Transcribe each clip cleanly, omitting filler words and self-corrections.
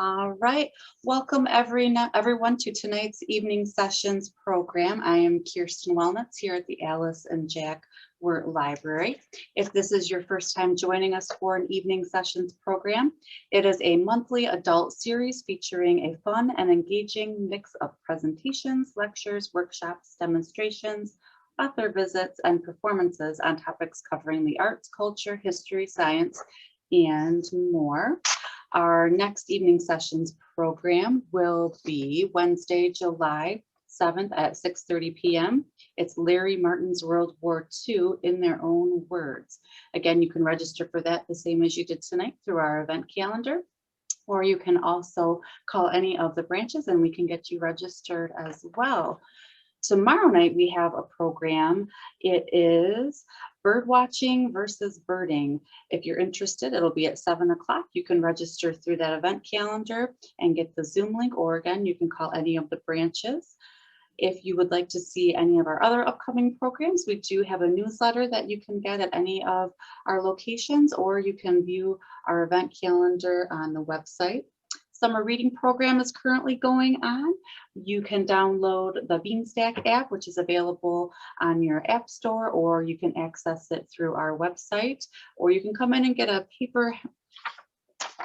All right, welcome everyone to tonight's evening sessions program. I am Kirsten Wellnitz here at the Alice and Jack Wirt Library. If this is your first time joining us for an evening sessions program, it is a monthly adult series featuring a fun and engaging mix of presentations, lectures, workshops, demonstrations, author visits, and performances on topics covering the arts, culture, history, science, and more. Our next evening sessions program will be Wednesday, July 7th at 6:30 p.m. It's Larry Martin's World War II in their own words. Again, you can register for that the same as you did tonight through our event calendar, or you can also call any of the branches and we can get you registered as well. Tomorrow night we have a program. It is bird watching versus birding. If you're interested, it'll be at 7 o'clock. You can register through that event calendar and get the Zoom link, or again, you can call any of the branches. If you would like to see any of our other upcoming programs, we do have a newsletter that you can get at any of our locations, or you can view our event calendar on the website. Summer reading program is currently going on. You can download the Beanstack app, which is available on your app store, or you can access it through our website, or you can come in and get a paper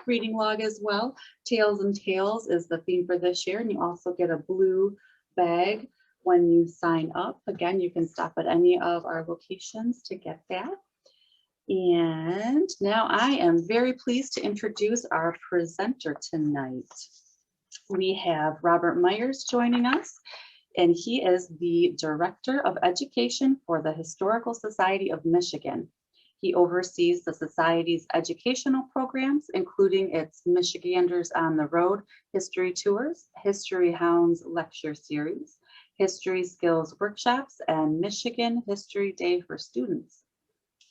reading log as well. Tales and Tales is the theme for this year, and you also get a blue bag when you sign up. Again, you can stop at any of our locations to get that. And now I am very pleased to introduce our presenter tonight. We have Robert Myers joining us, and he is the Director of Education for the Historical Society of Michigan. He oversees the Society's educational programs, including its Michiganders on the Road history tours, History Hounds lecture series, history skills workshops, and Michigan History Day for students.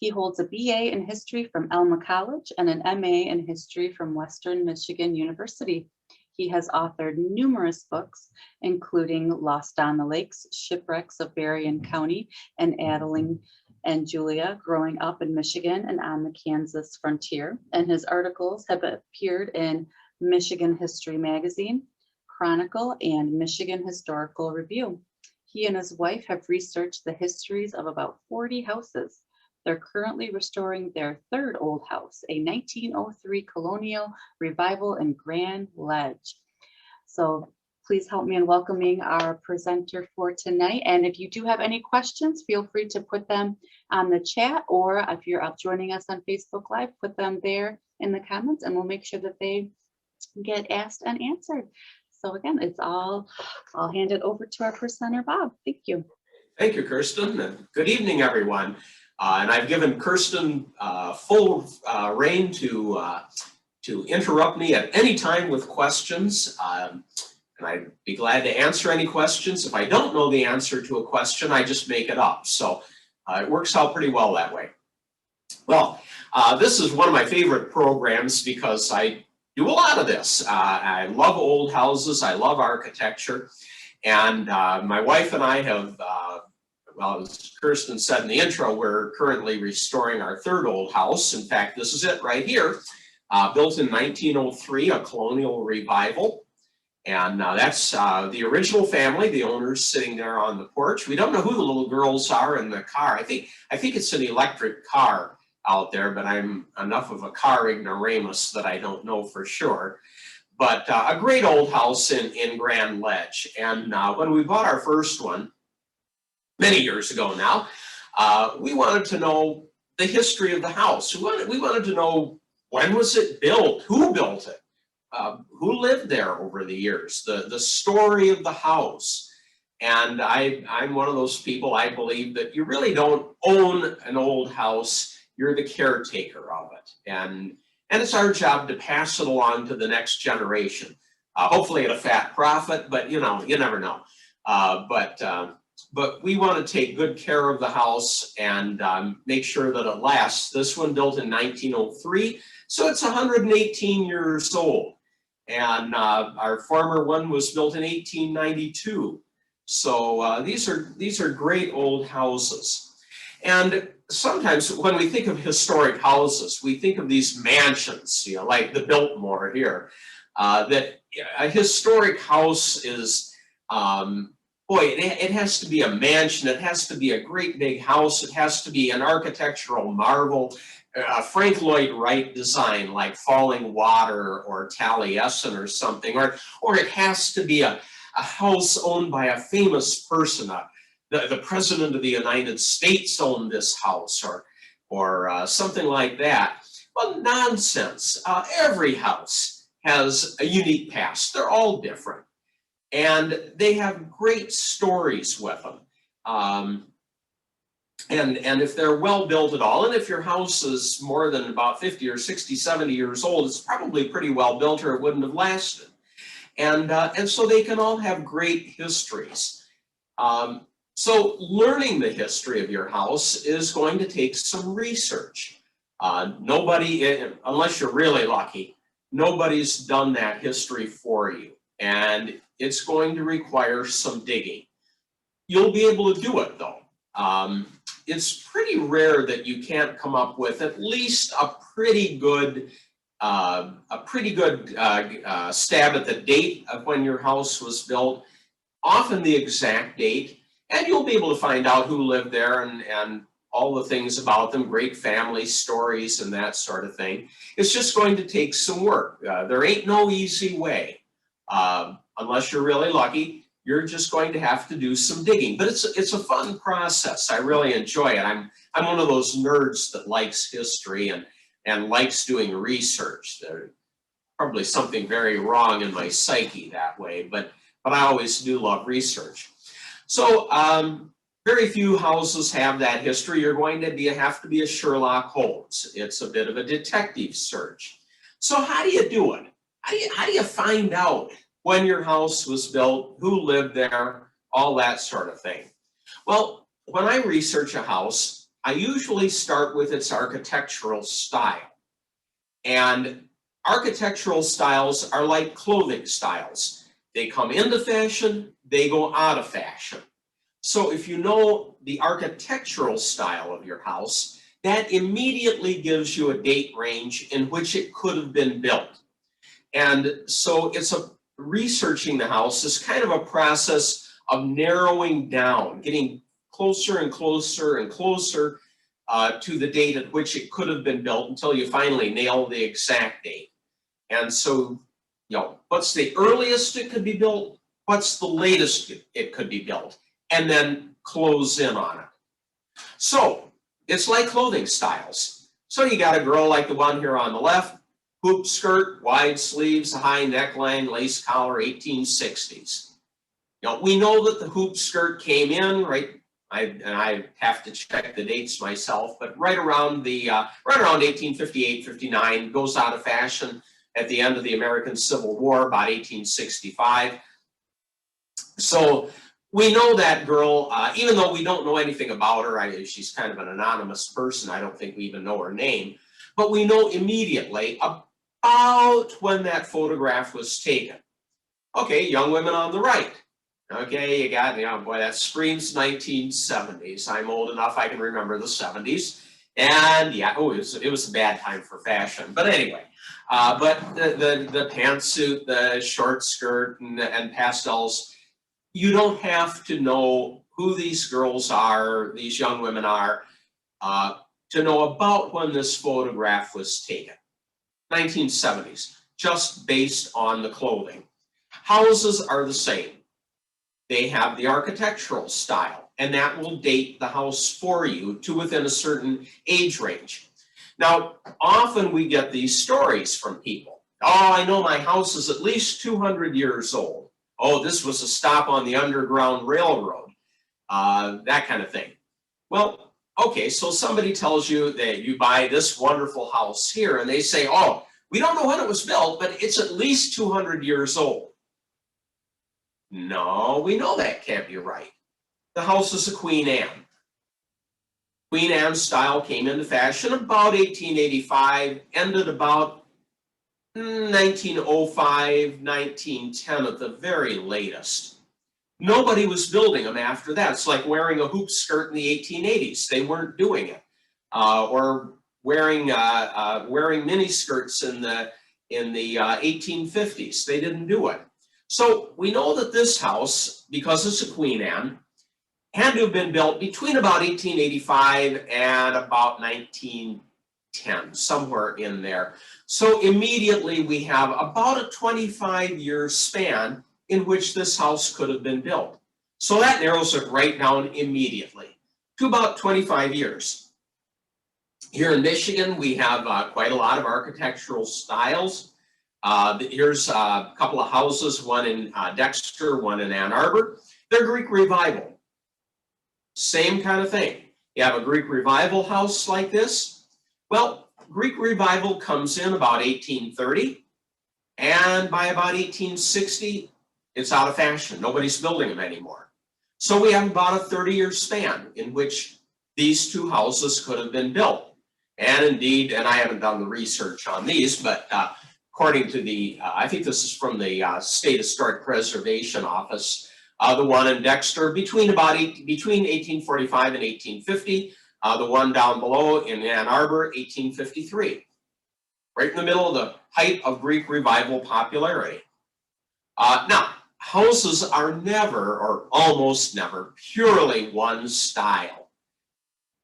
He holds a BA in history from Elma College and an MA in history from Western Michigan University. He has authored numerous books, including Lost on the Lakes, Shipwrecks of Berrien County, and Adeline and Julia, Growing Up in Michigan and on the Kansas Frontier. And his articles have appeared in Michigan History Magazine, Chronicle, and Michigan Historical Review. He and his wife have researched the histories of about 40 houses. They're currently restoring their third old house, a 1903 colonial revival in Grand Ledge. So please help me in welcoming our presenter for tonight. And if you do have any questions, feel free to put them on the chat, or if you're out joining us on Facebook Live, put them there in the comments and we'll make sure that they get asked and answered. So again, I'll hand it over to our presenter, Bob. Thank you. Thank you, Kirsten, and good evening, everyone. And I've given Kirsten full reign to interrupt me at any time with questions, and I'd be glad to answer any questions. If I don't know the answer to a question, I just make it up. So it works out pretty well that way. Well, this is one of my favorite programs because I do a lot of this. I love old houses. I love architecture. And my wife and I have well, as Kirsten said in the intro, we're currently restoring our third old house. In fact, this is it right here, built in 1903, a colonial revival. And that's the original family, the owners sitting there on the porch. We don't know who the little girls are in the car. I think it's an electric car out there, but I'm enough of a car ignoramus that I don't know for sure. But a great old house in Grand Ledge. And when we bought our first one, many years ago now, we wanted to know the history of the house. We wanted to know, when was it built? Who built it? Who lived there over the years? The story of the house. And I'm one of those people, I believe that you really don't own an old house. You're the caretaker of it. And it's our job to pass it along to the next generation. Hopefully at a fat profit, but you never know. But we want to take good care of the house and make sure that it lasts. This one built in 1903, so it's 118 years old. And our former one was built in 1892. So these are great old houses. And sometimes when we think of historic houses, we think of these mansions, like the Biltmore here. that a historic house is, boy, it has to be a mansion. It has to be a great big house. It has to be an architectural marvel, Frank Lloyd Wright design like Falling Water or Taliesin or something, or it has to be a house owned by a famous person. The President of the United States owned this house, or something like that. Well, nonsense. Every house has a unique past. They're all different. And they have great stories with them. And if they're well built at all, and if your house is more than about 50 or 60, 70 years old, it's probably pretty well built or it wouldn't have lasted. And so they can all have great histories. So learning the history of your house is going to take some research. Nobody, unless you're really lucky, nobody's done that history for you. And it's going to require some digging. You'll be able to do it though. It's pretty rare that you can't come up with at least a pretty good stab at the date of when your house was built, often the exact date, and you'll be able to find out who lived there and all the things about them, great family stories and that sort of thing. It's just going to take some work. There ain't no easy way. Unless you're really lucky, you're just going to have to do some digging. But it's a fun process. I really enjoy it. I'm one of those nerds that likes history and likes doing research. There's probably something very wrong in my psyche that way, but I always do love research. So very few houses have that history. You're going to have to be a Sherlock Holmes. It's a bit of a detective search. So how do you do it? How do you find out when your house was built, who lived there, all that sort of thing? Well, when I research a house, I usually start with its architectural style. And architectural styles are like clothing styles. They come into fashion, they go out of fashion. So if you know the architectural style of your house, that immediately gives you a date range in which it could have been built. And so researching the house is kind of a process of narrowing down, getting closer and closer and closer to the date at which it could have been built until you finally nail the exact date. And so, what's the earliest it could be built? What's the latest it could be built? And then close in on it. So it's like clothing styles. So you got a girl like the one here on the left, hoop skirt, wide sleeves, a high neckline, lace collar, 1860s. We know that the hoop skirt came in right. I have to check the dates myself, but right around 1858, 59, goes out of fashion at the end of the American Civil War, about 1865. So we know that girl, even though we don't know anything about her. She's kind of an anonymous person. I don't think we even know her name, but we know immediately about when that photograph was taken. Okay, young women on the right. Okay, you got, boy, that screams 1970s. I'm old enough, I can remember the 70s. And yeah, it was a bad time for fashion. But anyway, but the pantsuit, the short skirt and pastels, you don't have to know who these girls are, these young women are, to know about when this photograph was taken. 1970s, just based on the clothing. Houses are the same. They have the architectural style, and that will date the house for you to within a certain age range. Now, often we get these stories from people. Oh, I know my house is at least 200 years old. Oh, this was a stop on the Underground Railroad, that kind of thing. Well, okay, so somebody tells you that you buy this wonderful house here, and they say, oh, we don't know when it was built, but it's at least 200 years old. No, we know that can't be right. The house is a Queen Anne. Queen Anne style came into fashion about 1885, ended about 1905, 1910 at the very latest. Nobody was building them after that. It's like wearing a hoop skirt in the 1880s. They weren't doing it. Or wearing mini skirts in the in the 1850s. They didn't do it. So we know that this house, because it's a Queen Anne, had to have been built between about 1885 and about 1910, somewhere in there. So immediately we have about a 25-year span in which this house could have been built. So that narrows it right down immediately to about 25 years. Here in Michigan, we have quite a lot of architectural styles. Here's a couple of houses, one in Dexter, one in Ann Arbor. They're Greek Revival. Same kind of thing. You have a Greek Revival house like this. Well, Greek Revival comes in about 1830, and by about 1860, it's out of fashion. Nobody's building them anymore. So we have about a 30-year span in which these two houses could have been built. And indeed, and I haven't done the research on these, but according to the, I think this is from the State Historic Preservation Office, the one in Dexter between 1845 and 1850, the one down below in Ann Arbor, 1853, right in the middle of the height of Greek Revival popularity. Now, houses are never, or almost never, purely one style.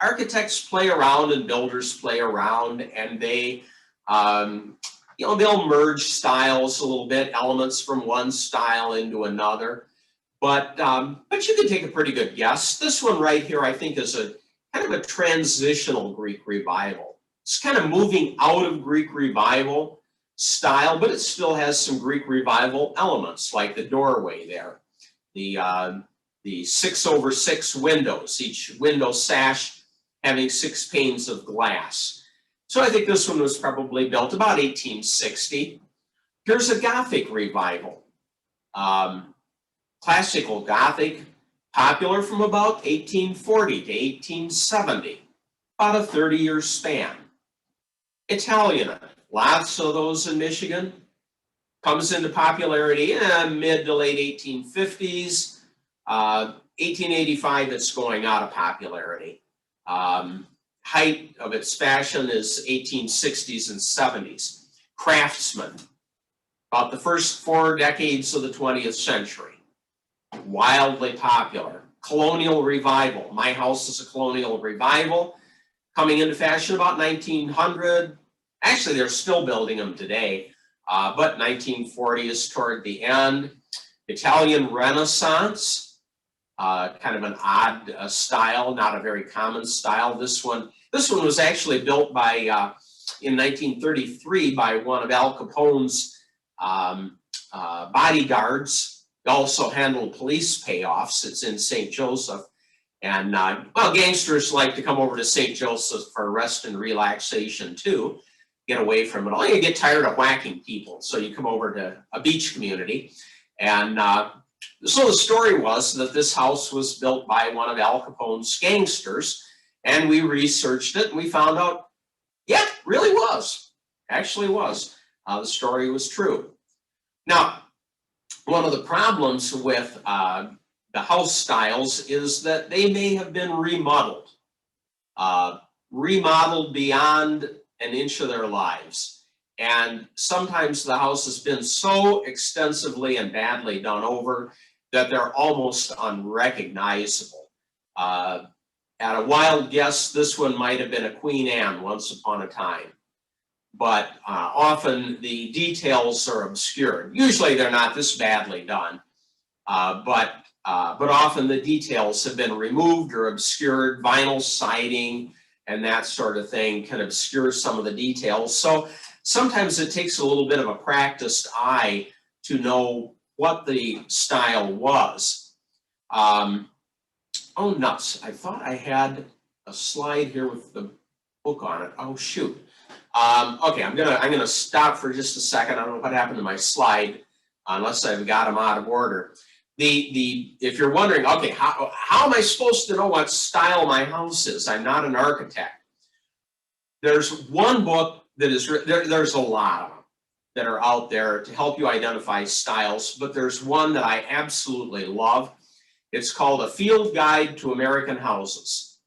Architects play around and builders play around, and they, they'll merge styles a little bit, elements from one style into another. But you can take a pretty good guess. This one right here, I think, is a kind of a transitional Greek Revival. It's kind of moving out of Greek Revival style, but it still has some Greek Revival elements, like the doorway there, the 6/6 windows, each window sash having 6 panes of glass. So I think this one was probably built about 1860. Here's a Gothic Revival. Classical Gothic, popular from about 1840 to 1870, about a 30-year span. Italian, lots of those in Michigan, comes into popularity in mid to late 1850s. 1885, it's going out of popularity. Height of its fashion is 1860s and 70s. Craftsman, about the first 4 decades of the 20th century. Wildly popular. Colonial Revival. My house is a Colonial Revival, coming into fashion about 1900. Actually, they're still building them today, but 1940 is toward the end. Italian Renaissance, kind of an odd style, not a very common style. This one was actually built by in 1933 by one of Al Capone's bodyguards. He also handled police payoffs. It's in St. Joseph. And, well, gangsters like to come over to St. Joseph for rest and relaxation, too. Get away from it all. You get tired of whacking people, so you come over to a beach community. And so the story was that this house was built by one of Al Capone's gangsters, and we researched it, and we found out, yeah, it really was. Actually was. The story was true. Now, one of the problems with the house styles is that they may have been remodeled. Remodeled beyond an inch of their lives. And sometimes the house has been so extensively and badly done over that they're almost unrecognizable. At a wild guess, this one might have been a Queen Anne once upon a time. But often the details are obscured. Usually they're not this badly done, but often the details have been removed or obscured. Vinyl siding and that sort of thing can obscure some of the details. So sometimes it takes a little bit of a practiced eye to know what the style was. Oh, nuts. I thought I had a slide here with the book on it. Oh, shoot. Okay, I'm gonna stop for just a second. I don't know what happened to my slide, unless I've got them out of order. If you're wondering, okay, how am I supposed to know what style my house is? I'm not an architect. There's one book that is, there's a lot of them that are out there to help you identify styles, but there's one that I absolutely love. It's called A Field Guide to American Houses.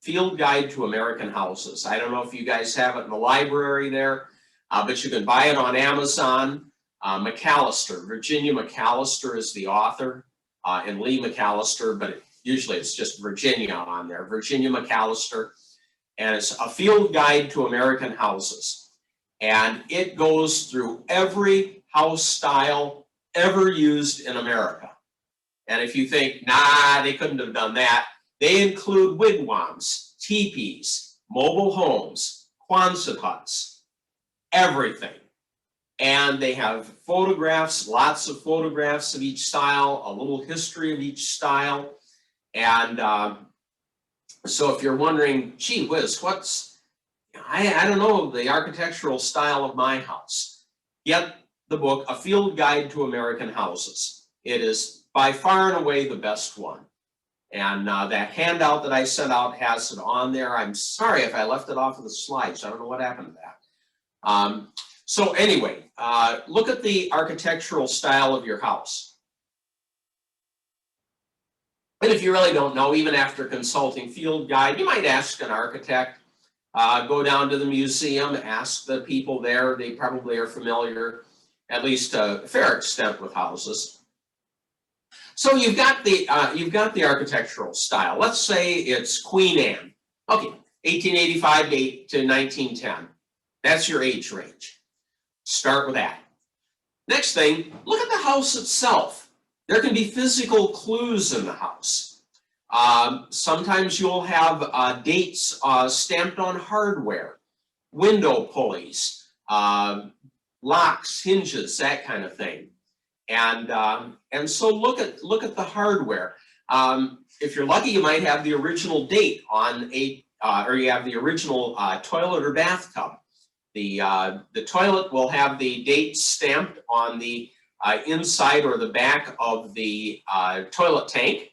Field Guide to American Houses. I don't know if you guys have it in the library there. but you can buy it on Amazon. McAllister, Virginia McAllister is the author, and Lee McAllister, but usually it's just Virginia on there. Virginia McAllister, and it's a field guide to American houses. And it goes through every house style ever used in America. And if you think, nah, they couldn't have done that, they include wigwams, teepees, mobile homes, Quonset huts, everything. And they have photographs, lots of photographs of each style, a little history of each style. And so if you're wondering, gee whiz, I don't know the architectural style of my house, get the book, A Field Guide to American Houses. It is by far and away the best one. And that handout that I sent out has it on there. I'm sorry if I left it off of the slides. I don't know what happened to that. So anyway, look at the architectural style of your house. And if you really don't know, even after consulting Field Guide, you might ask an architect, go down to the museum, ask the people there. They probably are familiar, at least to a fair extent, with houses. So you've got the architectural style. Let's say it's Queen Anne. Okay, 1885 to 1910. That's your age range. Start with that. Next thing, look at the house itself. There can be physical clues in the house. Sometimes you'll have dates stamped on hardware, window pulleys, locks, hinges, that kind of thing. And so look at the hardware. If you're lucky, you might have the original date on or you have the original toilet or bathtub. The toilet will have the date stamped on the inside or the back of the toilet tank.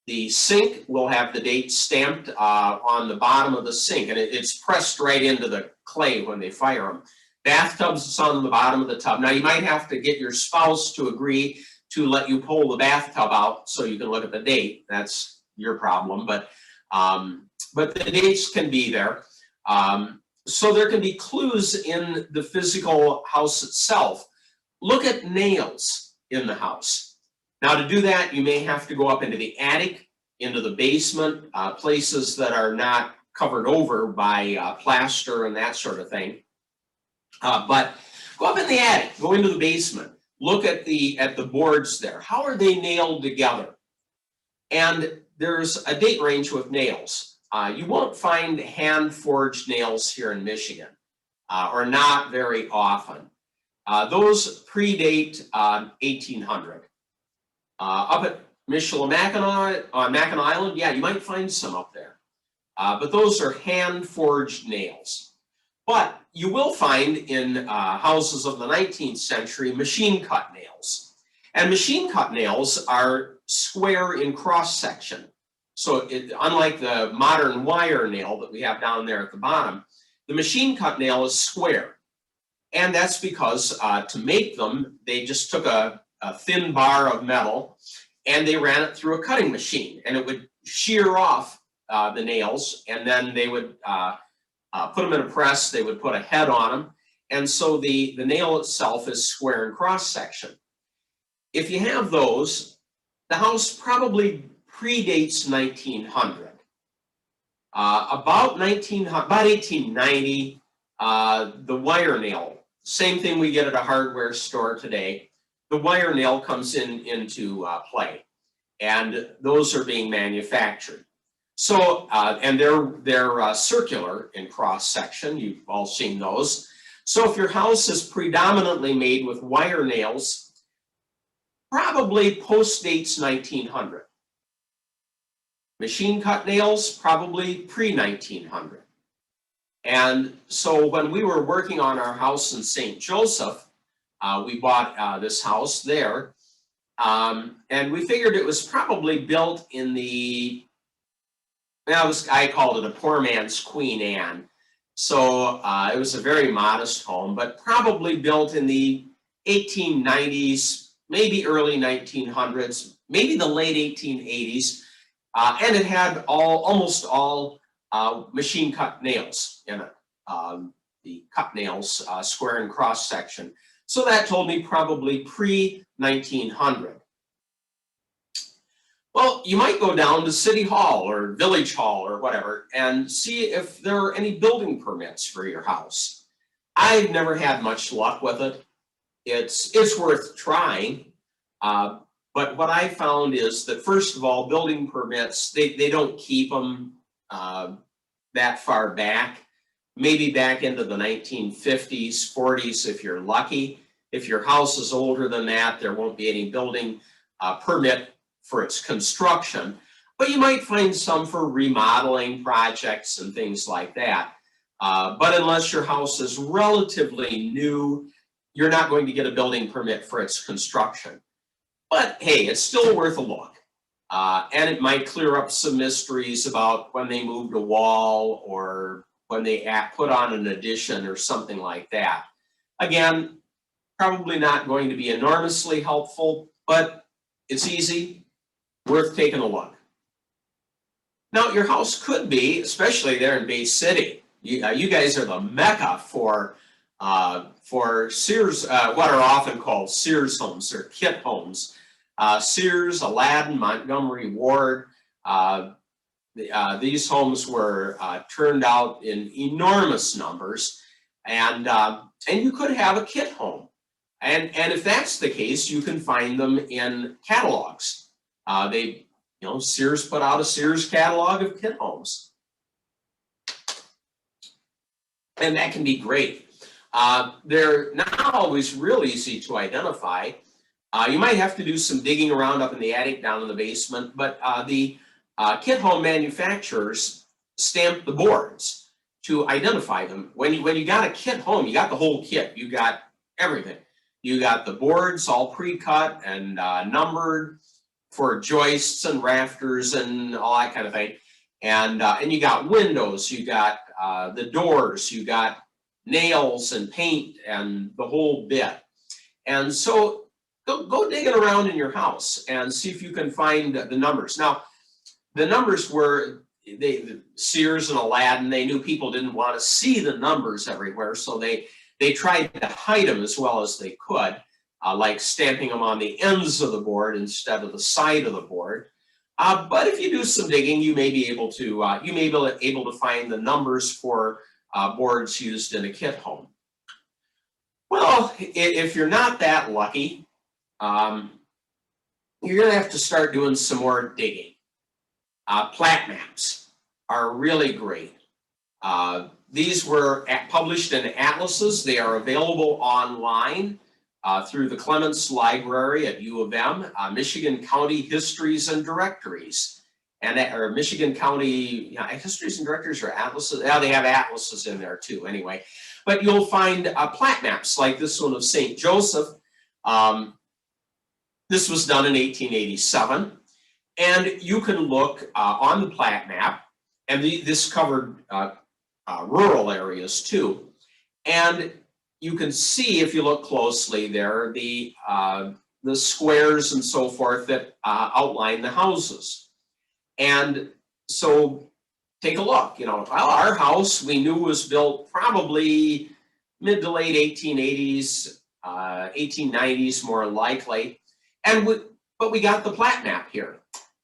The sink will have the date stamped on the bottom of the sink, and it's pressed right into the clay when they fire them. Bathtubs, it's on the bottom of the tub. Now, you might have to get your spouse to agree to let you pull the bathtub out so you can look at the date. That's your problem, but the dates can be there. So there can be clues in the physical house itself. Look at nails in the house. Now, to do that, you may have to go up into the attic, into the basement, places that are not covered over by plaster and that sort of thing. But go up in the attic, go into the basement, look at the boards there. How are they nailed together? And there's a date range with nails. You won't find hand-forged nails here in Michigan, or not very often. Those predate 1800. Up at Michilimackinac on Mackinac Island, yeah, you might find some up there. But those are hand-forged nails. But you will find in houses of the 19th century machine-cut nails. And machine-cut nails are square in cross-section. So unlike the modern wire nail that we have down there at the bottom, the machine-cut nail is square. And that's because to make them, they just took a thin bar of metal and they ran it through a cutting machine, and it would shear off the nails, and then they would put them in a press, they would put a head on them, and so the nail itself is square in cross-section. If you have those, the house probably predates 1900. About 1890, the wire nail, same thing we get at a hardware store today, the wire nail comes into play, and those are being manufactured. So, and they're circular in cross-section. You've all seen those. So if your house is predominantly made with wire nails, probably post-dates 1900. Machine-cut nails, probably pre-1900. And so when we were working on our house in St. Joseph, we bought this house there, and we figured it was probably built in the, I called it a poor man's Queen Anne. So it was a very modest home, but probably built in the 1890s, maybe early 1900s, maybe the late 1880s. And it had almost all machine-cut nails in it. cut nails, square and cross section. So that told me probably pre-1900. Well, you might go down to City Hall or Village Hall or whatever and see if there are any building permits for your house. I've never had much luck with it. It's worth trying, but what I found is that, first of all, building permits, they don't keep them that far back. Maybe back into the 1950s, 40s if you're lucky. If your house is older than that, there won't be any building permit for its construction, but you might find some for remodeling projects and things like that. But unless your house is relatively new, you're not going to get a building permit for its construction. But hey, it's still worth a look. And it might clear up some mysteries about when they moved a wall or when they put on an addition or something like that. Again, probably not going to be enormously helpful, but it's easy. Worth taking a look. Now, your house could be, especially there in Bay City, you guys are the mecca for Sears, what are often called Sears homes or kit homes. Sears, Aladdin, Montgomery Ward, these homes were turned out in enormous numbers, and you could have a kit home. And if that's the case, you can find them in catalogs. Sears put out a Sears catalog of kit homes. And that can be great. They're not always real easy to identify. You might have to do some digging around up in the attic, down in the basement, but the kit home manufacturers stamp the boards to identify them. When you got a kit home, you got the whole kit. You got everything. You got the boards all pre-cut and numbered for joists and rafters and all that kind of thing. And you got windows, you got the doors, you got nails and paint and the whole bit. And so go digging around in your house and see if you can find the numbers. Now, the numbers were, Sears and Aladdin, they knew people didn't want to see the numbers everywhere, so they tried to hide them as well as they could. Like stamping them on the ends of the board instead of the side of the board. But if you do some digging, you may be able to find the numbers for boards used in a kit home. Well, if you're not that lucky, you're going to have to start doing some more digging. Plat maps are really great. These were published in atlases. They are available online. Through the Clements Library at U of M, Michigan County Histories and Directories, or Michigan County Histories and Directories or atlases. Yeah, they have atlases in there too. Anyway, but you'll find plat maps like this one of St. Joseph. This was done in 1887, and you can look on the plat map, and this covered rural areas too, and you can see, if you look closely there, the squares and so forth that outline the houses. And so take a look, well, our house we knew was built probably mid to late 1880s, 1890s more likely. But we got the plat map here.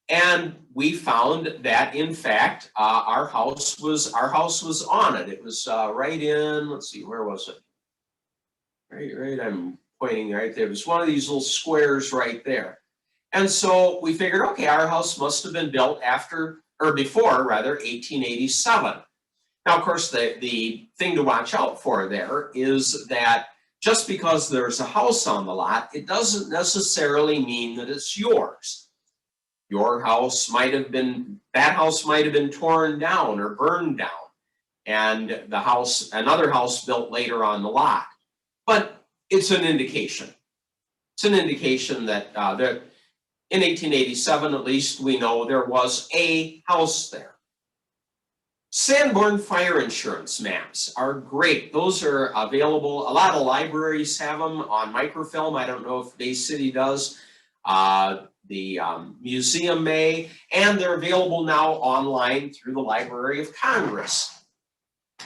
And we found that, in fact, our house was on it. It was right in, let's see, where was it? Right, I'm pointing right there. It was one of these little squares right there. And so we figured, okay, our house must have been built before 1887. Now, of course, the thing to watch out for there is that just because there's a house on the lot, it doesn't necessarily mean that it's yours. Your house that house might have been torn down or burned down, and another house built later on the lot. But it's an indication. It's an indication that in 1887, at least, we know there was a house there. Sanborn fire insurance maps are great. Those are available. A lot of libraries have them on microfilm. I don't know if Bay City does. The museum may, and they're available now online through the Library of Congress.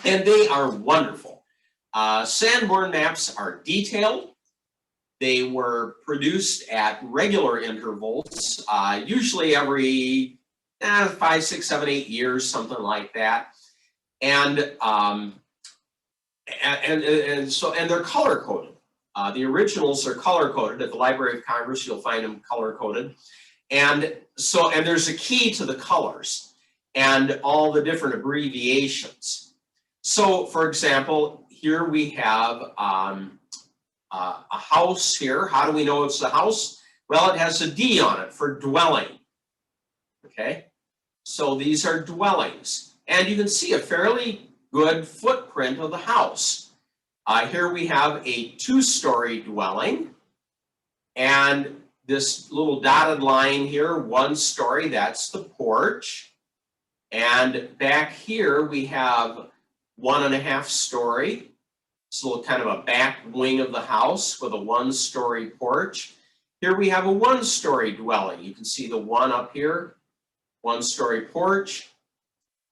And they are wonderful. Sanborn maps are detailed. They were produced at regular intervals, usually every 5, 6, 7, 8 years, something like that. And they're color coded. The originals are color coded. At the Library of Congress, you'll find them color coded. And there's a key to the colors and all the different abbreviations. So, for example, here we have a house here. How do we know it's a house? Well, it has a D on it for dwelling. Okay, so these are dwellings. And you can see a fairly good footprint of the house. Here we have a 2-story dwelling. And this little dotted line here, 1 story, that's the porch. And back here we have 1.5 story. It's a little kind of a back wing of the house with a 1-story porch. Here we have a 1-story dwelling. You can see the 1 up here, 1-story porch.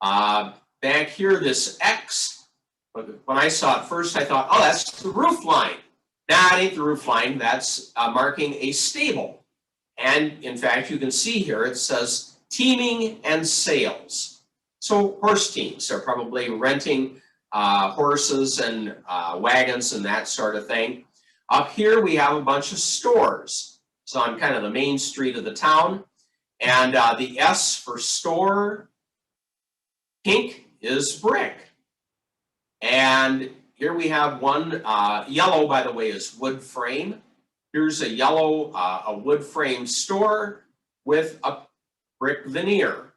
Back here, this X, when I saw it first, I thought, oh, that's the roof line. That ain't the roof line, that's marking a stable. And in fact, you can see here, it says teaming and sales. So horse teams, they're probably renting horses and wagons and that sort of thing. Up here we have a bunch of stores. So on kind of the main street of the town. And the S for store, pink is brick. And here we have one, yellow by the way is wood frame. Here's a yellow, a wood frame store with a brick veneer.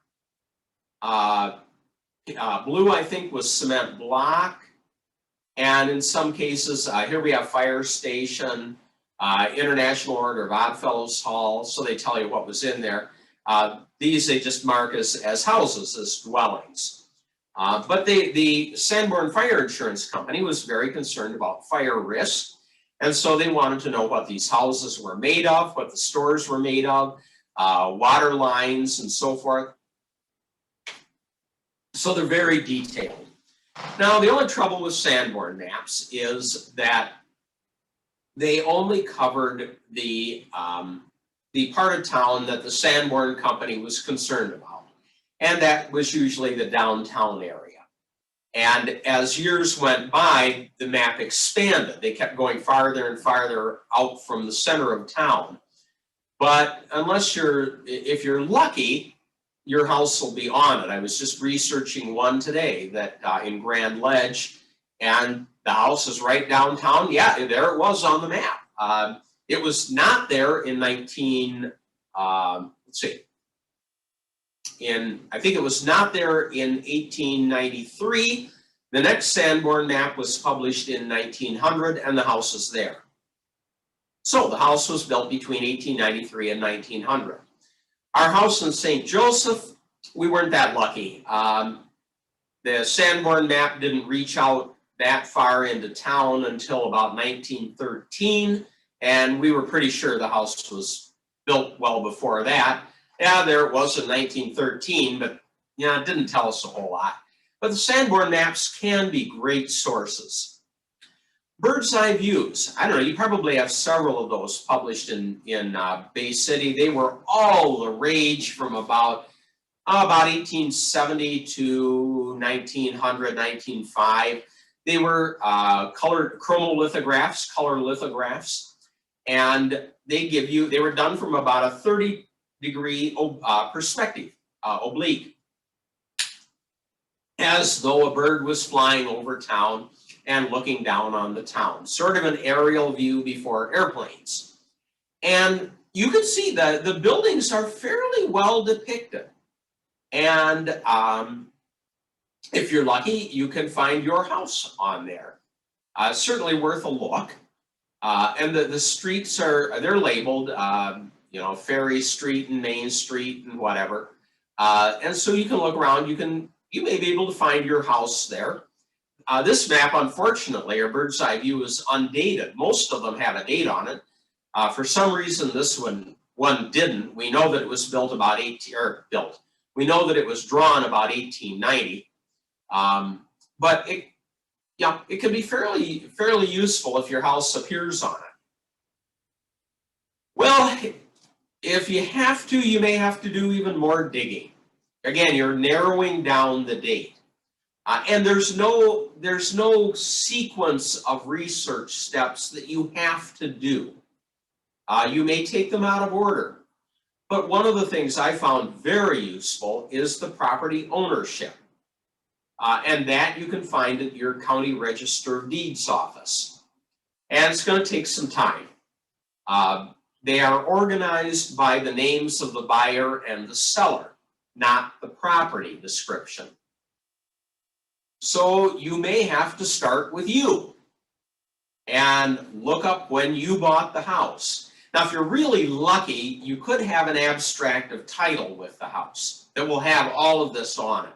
Blue, I think, was cement block. And in some cases, here we have fire station, International Order of Oddfellows Hall. So they tell you what was in there. These they just mark as houses, as dwellings. But the Sanborn Fire Insurance Company was very concerned about fire risk. And so they wanted to know what these houses were made of, what the stores were made of, water lines and so forth. So they're very detailed. Now, the only trouble with Sanborn maps is that they only covered the part of town that the Sanborn Company was concerned about. And that was usually the downtown area. And as years went by, the map expanded. They kept going farther and farther out from the center of town. But if you're lucky, your house will be on it. I was just researching one today that in Grand Ledge, and the house is right downtown. Yeah, there it was on the map. It was not there in I think it was not there in 1893. The next Sanborn map was published in 1900, and the house is there. So the house was built between 1893 and 1900. Our house in St. Joseph, we weren't that lucky. The Sanborn map didn't reach out that far into town until about 1913, and we were pretty sure the house was built well before that. Yeah, there it was in 1913, but yeah, it didn't tell us a whole lot. But the Sanborn maps can be great sources. Bird's eye views. I don't know, you probably have several of those published in Bay City. They were all the rage from about 1870 to 1900, 1905. They were colored chromolithographs, color lithographs, and they were done from about a 30-degree perspective, oblique, as though a bird was flying over town and looking down on the town, sort of an aerial view before airplanes. And you can see that the buildings are fairly well depicted. And if you're lucky, you can find your house on there. Certainly worth a look. And the streets they're labeled, Ferry Street and Main Street and whatever. And so you can look around, you may be able to find your house there. This map, unfortunately, or bird's eye view, is undated. Most of them have a date on it. For some reason, this one didn't. We know that it was we know that it was drawn about 1890. But Yeah, it can be fairly useful if your house appears on it. Well, if you have to, you may have to do even more digging. Again, you're narrowing down the date. And there's no sequence of research steps that you have to do. You may take them out of order. But one of the things I found very useful is the property ownership. And that you can find at your county register of deeds office. And it's going to take some time. They are organized by the names of the buyer and the seller, not the property description. So you may have to start with you and look up when you bought the house. Now, if you're really lucky, you could have an abstract of title with the house that will have all of this on it.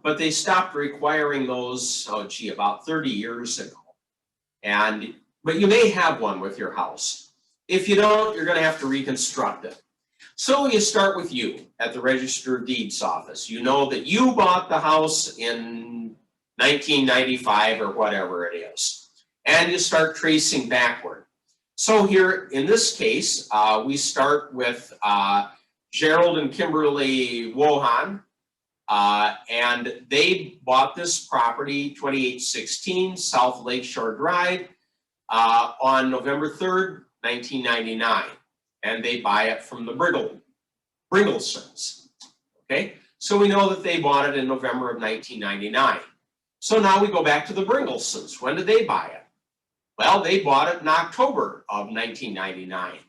But they stopped requiring those, about 30 years ago. But you may have one with your house. If you don't, you're going to have to reconstruct it. So you start with you at the Register of Deeds office. You know that you bought the house in 1995 or whatever it is. And you start tracing backward. So here, in this case, we start with Gerald and Kimberly Wohan. And they bought this property, 2816 South Lakeshore Drive, on November 3rd, 1999. And they buy it from the Bringlesons. Okay, so we know that they bought it in November of 1999. So now we go back to the Bringlesons. When did they buy it? Well, they bought it in October of 1999,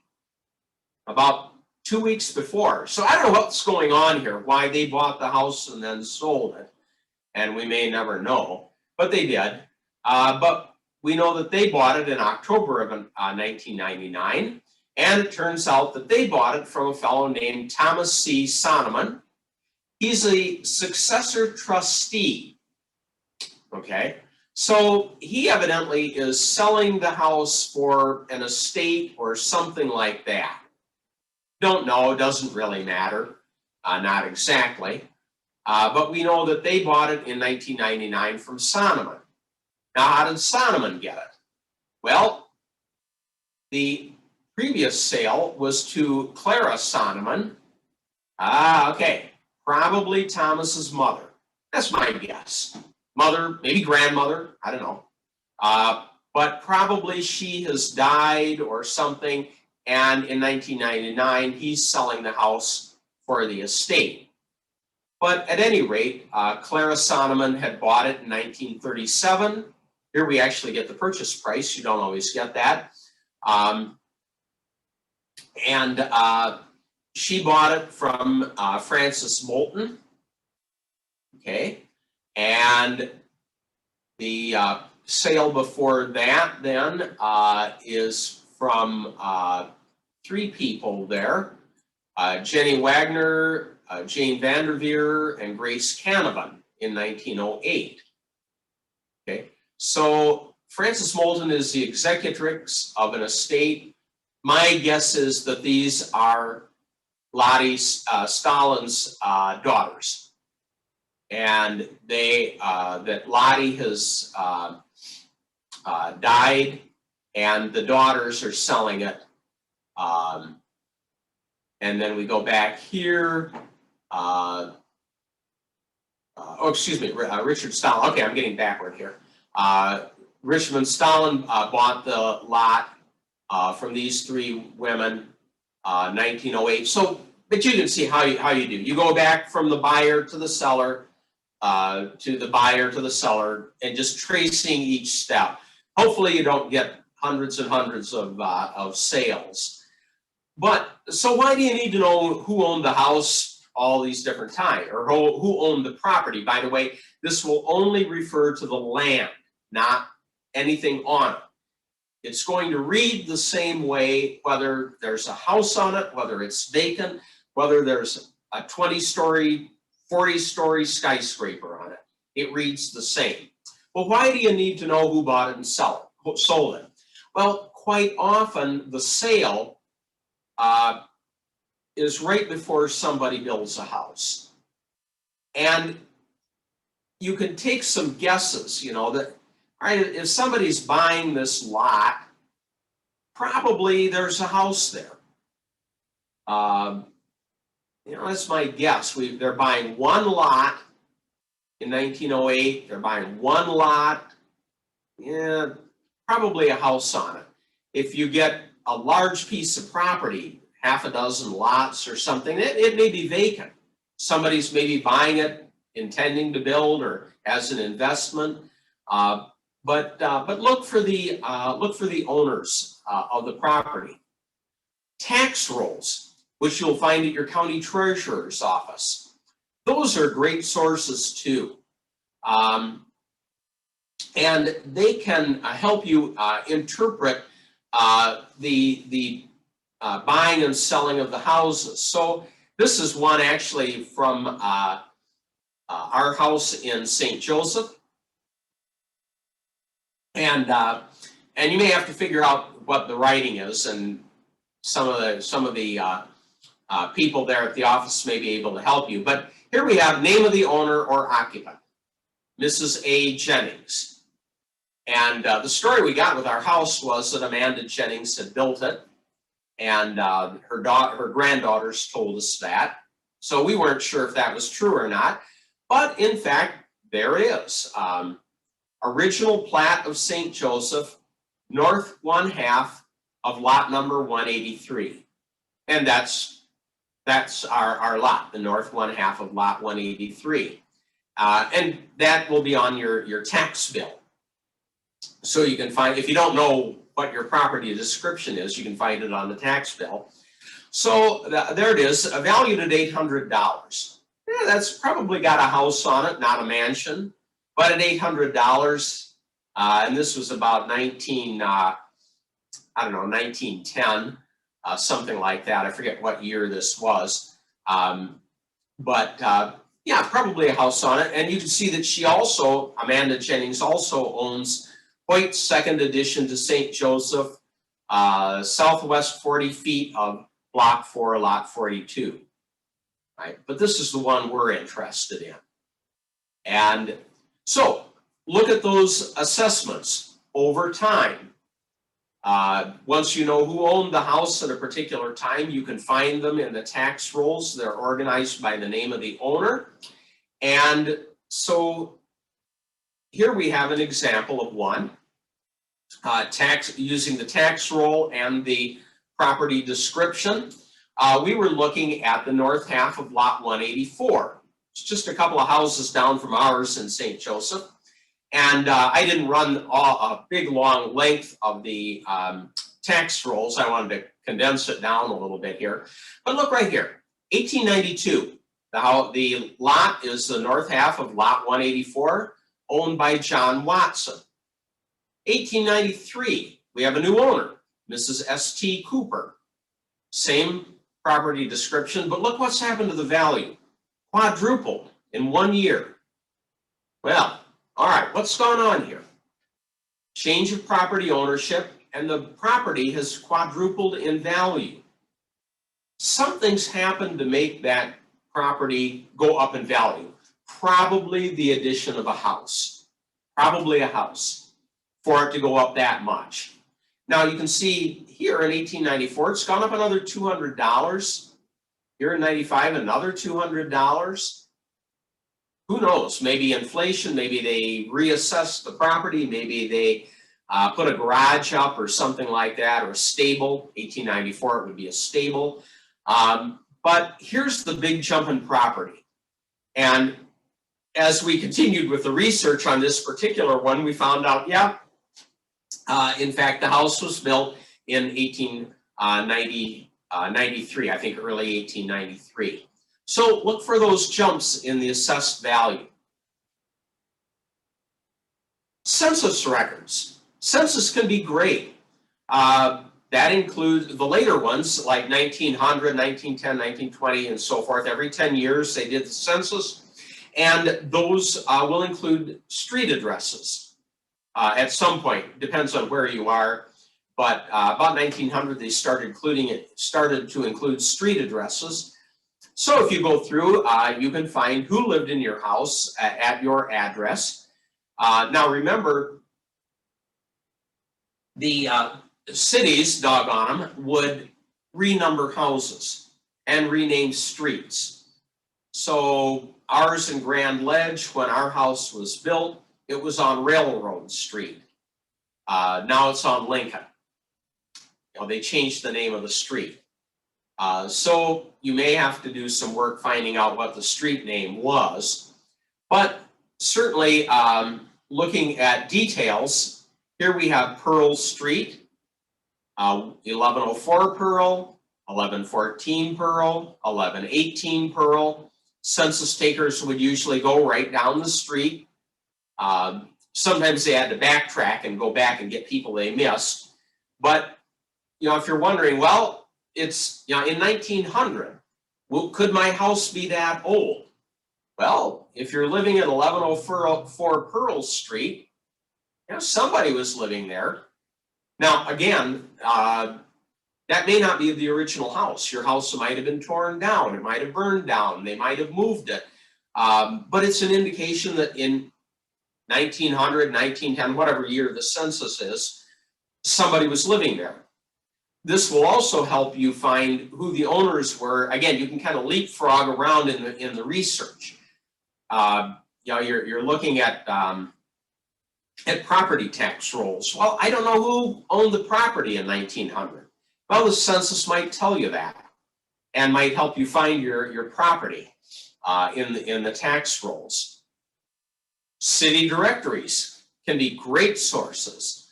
about 2 weeks before. So I don't know what's going on here, why they bought the house and then sold it. And we may never know, but they did. But we know that they bought it in October of 1999. And it turns out that they bought it from a fellow named Thomas C. Sonneman. He's a successor trustee. Okay, so he evidently is selling the house for an estate or something like that. Don't know, doesn't really matter, not exactly. But we know that they bought it in 1999 from Sonneman. Now, how did Sonneman get it? Well, the previous sale was to Clara Sonneman. Okay, probably Thomas's mother. That's my guess. Mother, maybe grandmother, I don't know. But probably she has died or something, and in 1999, he's selling the house for the estate. But at any rate, Clara Sonneman had bought it in 1937. Here we actually get the purchase price. You don't always get that. She bought it from Francis Moulton. Okay. And the sale before that then is from 3 people there. Jenny Wagner, Jane Vanderveer, and Grace Canavan in 1908. Okay, so Frances Moulton is the executrix of an estate. My guess is that these are Lottie Stalin's daughters. And that Lottie has died, and the daughters are selling it. And then we go back here. Richard Stalin. Okay, I'm getting backward here. Richmond Stalin bought the lot from these 3 women, 1908. So, but you can see how you do. You go back from the buyer to the seller, to the buyer to the seller, and just tracing each step. Hopefully, you don't get hundreds and hundreds of sales. But so why do you need to know who owned the house all these different times, or who owned the property? By the way, this will only refer to the land, not anything on it. It's going to read the same way whether there's a house on it, whether it's vacant, whether there's a 20-story, 40-story skyscraper on it. It reads the same. Well, why do you need to know who bought it and sold it? Well, quite often the sale is right before somebody builds a house. And you can take some guesses, that, all right, if somebody's buying this lot, probably there's a house there. That's my guess. They're buying one lot in 1908. They're buying one lot. Yeah, probably a house on it. If you get a large piece of property, half a dozen lots or something, it may be vacant. Somebody's maybe buying it, intending to build or as an investment. But look for the owners of the property. Tax rolls, which you'll find at your county treasurer's office. Those are great sources too. And they can help you interpret the buying and selling of the houses. So this is one actually from our house in St. Joseph. And you may have to figure out what the writing is, and some of the people there at the office may be able to help you. But here we have name of the owner or occupant, Mrs. A. Jennings. And the story we got with our house was that Amanda Jennings had built it, and her granddaughters told us that. So we weren't sure if that was true or not, but in fact, there is. Original plat of St. Joseph, north 1/2 of lot number 183. And that's our lot, the north 1/2 of lot 183. And that will be on your tax bill. So you can find, if you don't know what your property description is, you can find it on the tax bill. So there it is, valued at $800. Yeah, that's probably got a house on it, not a mansion, but at $800, and this was about 1910, something like that. I forget what year this was, yeah, probably a house on it. And you can see that she also, Amanda Jennings, also owns Hoyt's second addition to St. Joseph, southwest 40 feet of block 4, lot 42. Right? But this is the one we're interested in. And so look at those assessments over time. Once you know who owned the house at a particular time, you can find them in the tax rolls. They're organized by the name of the owner. And so here we have an example of one, using the tax roll and the property description. We were looking at the north half of lot 184. It's just a couple of houses down from ours in St. Joseph. And I didn't run a big long length of the tax rolls. I wanted to condense it down a little bit here. But look right here, 1892. The lot is the north half of lot 184, owned by John Watson. 1893, we have a new owner, Mrs. S.T. Cooper. Same property description, but look what's happened to the value. Quadrupled in 1 year. Well, all right, what's gone on here? Change of property ownership, and the property has quadrupled in value. Something's happened to make that property go up in value. Probably the addition of a house. Probably a house for it to go up that much. Now you can see here in 1894, it's gone up another $200. Here in 95, another $200. Who knows? Maybe inflation, maybe they reassessed the property, maybe they put a garage up or something like that, or a stable. 1894, it would be a stable. But here's the big jump in property. And as we continued with the research on this particular one, we found out, yeah, in fact, the house was built in 1893, I think early 1893. So look for those jumps in the assessed value. Census records. Census can be great. That includes the later ones like 1900, 1910, 1920, and so forth. Every 10 years they did the census, and those will include street addresses. At some point, depends on where you are, but about 1900 they started to include street addresses. So if you go through, you can find who lived in your house at your address. Now remember, the cities, doggone them, would renumber houses and rename streets. So ours in Grand Ledge, when our house was built, it was on Railroad Street. Now it's on Lincoln. They changed the name of the street. So you may have to do some work finding out what the street name was. But certainly looking at details, here we have Pearl Street, 1104 Pearl, 1114 Pearl, 1118 Pearl. Census takers would usually go right down the street. Sometimes they had to backtrack and go back and get people they missed. But if you're wondering, well, it's in 1900, well, could my house be that old? Well, if you're living at 1104 Pearl Street, somebody was living there. Now, again, that may not be the original house. Your house might have been torn down. It might have burned down. They might have moved it. But it's an indication that in 1900, 1910, whatever year the census is, somebody was living there. This will also help you find who the owners were. Again, you can kind of leapfrog around in the research. You're looking at property tax rolls. Well, I don't know who owned the property in 1900. Well, the census might tell you that and might help you find your property in the tax rolls. City directories can be great sources.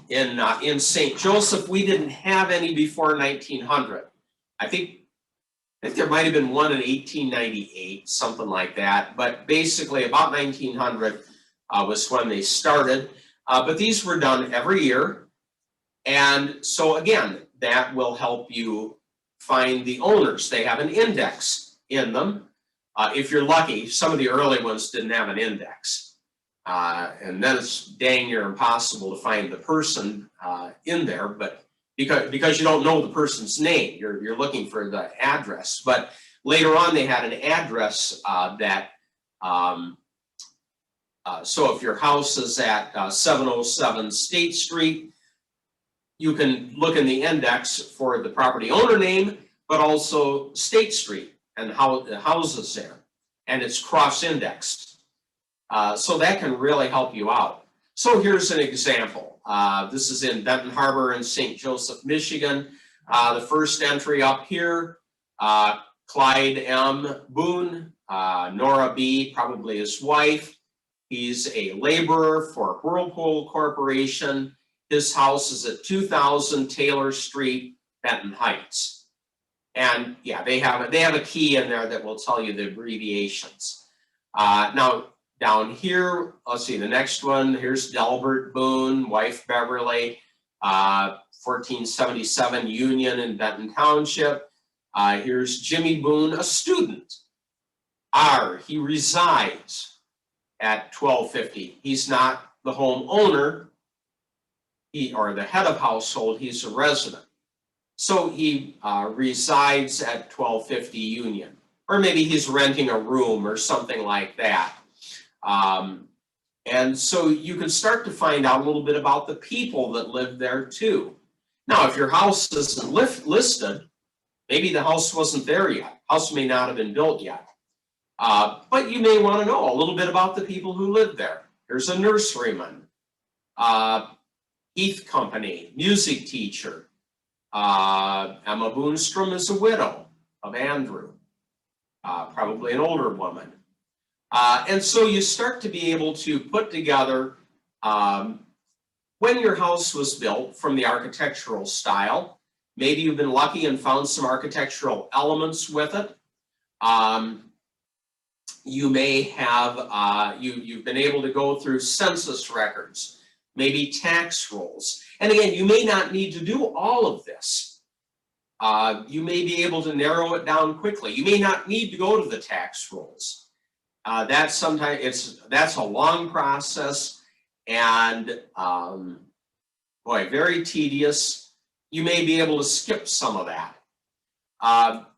In St. Joseph, we didn't have any before 1900. I think there might have been one in 1898, something like that. But basically, about 1900 was when they started. But these were done every year. And so again, that will help you find the owners. They have an index in them. If you're lucky, some of the early ones didn't have an index. And then it's dang near impossible to find the person in there, but because you don't know the person's name, you're looking for the address. But later on, they had an address so if your house is at 707 State Street, you can look in the index for the property owner name, but also State Street and how the houses there, and it's cross-indexed. So that can really help you out. So here's an example. This is in Benton Harbor in St. Joseph, Michigan. The first entry up here, Clyde M. Boone, Nora B., probably his wife. He's a laborer for Whirlpool Corporation. His house is at 2000 Taylor Street, Benton Heights. And yeah, they have a key in there that will tell you the abbreviations. Now, down here, let's see, the next one, here's Delbert Boone, wife Beverly, 1477 Union in Benton Township. Here's Jimmy Boone, a student. He resides at 1250. He's not the home owner, or the head of household, he's a resident. So he resides at 1250 Union, or maybe he's renting a room or something like that. And so you can start to find out a little bit about the people that live there too. Now, if your house isn't listed, maybe the house wasn't there yet. House may not have been built yet. But you may want to know a little bit about the people who live there. There's a nurseryman, Heath Company, music teacher. Emma Boonstrom is a widow of Andrew, probably an older woman. And so you start to be able to put together when your house was built from the architectural style. Maybe you've been lucky and found some architectural elements with it. You may have, you've been able to go through census records, maybe tax rolls. And again, you may not need to do all of this. You may be able to narrow it down quickly. You may not need to go to the tax rolls. That's a long process and boy, very tedious. You may be able to skip some of that.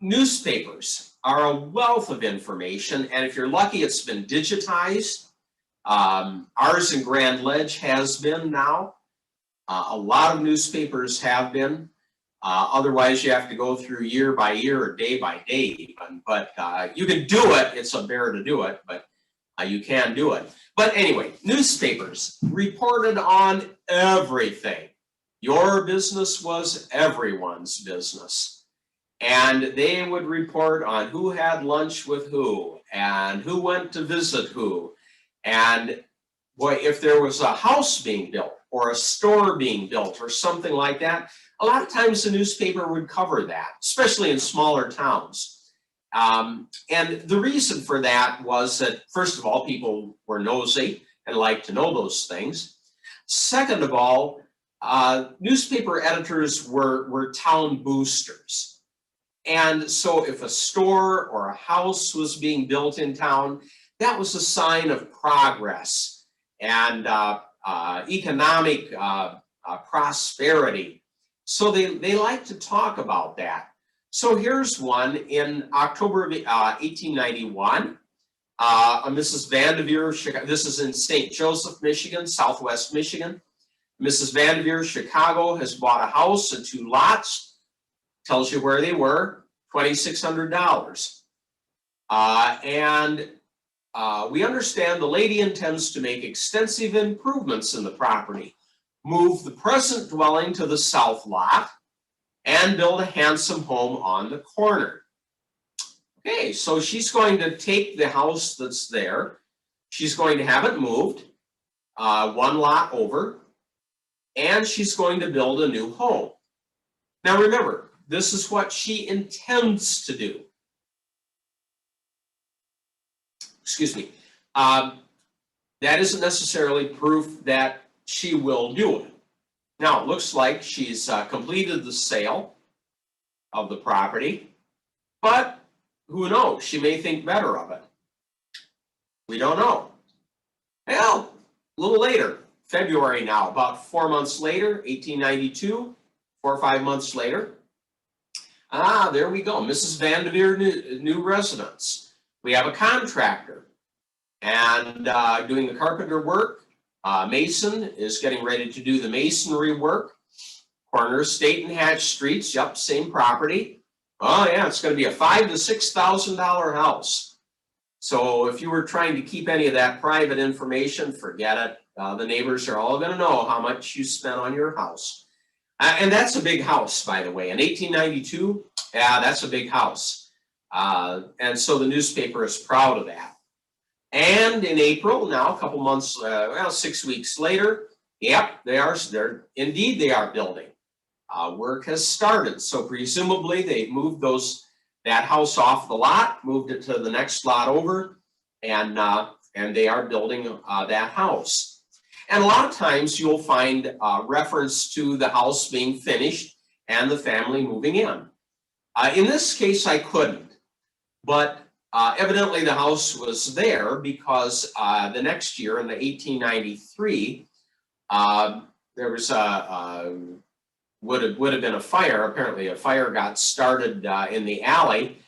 Newspapers are a wealth of information, and if you're lucky, it's been digitized. Ours in Grand Ledge has been now. A lot of newspapers have been. Otherwise, you have to go through year by year or day by day even. But you can do it. It's a bear to do it, but you can do it. But anyway, newspapers reported on everything. Your business was everyone's business. And they would report on who had lunch with who and who went to visit who. And boy, if there was a house being built or a store being built or something like that, a lot of times the newspaper would cover that, especially in smaller towns. And the reason for that was that, first of all, people were nosy and liked to know those things. Second of all, newspaper editors were town boosters. And so if a store or a house was being built in town, that was a sign of progress and economic prosperity. So they like to talk about that. So here's one in October of 1891. Mrs. Vanderveer, this is in St. Joseph, Michigan, Southwest Michigan. Mrs. Vanderveer, Chicago, has bought a house and 2 lots. Tells you where they were, $2,600. We understand the lady intends to make extensive improvements in the property, move the present dwelling to the south lot, and build a handsome home on the corner. Okay, so she's going to take the house that's there. She's going to have it moved 1 lot over, and she's going to build a new home. Now remember, this is what she intends to do. Excuse me. That isn't necessarily proof that she will do it. Now, it looks like she's completed the sale of the property, but who knows? She may think better of it. We don't know. Well, a little later, February now, about 4 months later, 1892, 4 or 5 months later. There we go. Mrs. Vanderveer, new residence. We have a contractor and doing the carpenter work. Mason is getting ready to do the masonry work. Corner of State and Hatch Streets, yep, same property. Oh yeah, it's going to be a $5,000 to $6,000 house. So if you were trying to keep any of that private information, forget it. The neighbors are all going to know how much you spent on your house. And that's a big house, by the way. In 1892, yeah, that's a big house. And so the newspaper is proud of that. And in April, now a couple months, 6 weeks later, yep, they are building. Work has started. So presumably they moved that house off the lot, moved it to the next lot over, and they are building that house. And a lot of times you'll find reference to the house being finished and the family moving in. In this case, I couldn't, but evidently the house was there because the next year in the 1893, there was would have been a fire. Apparently a fire got started in the alley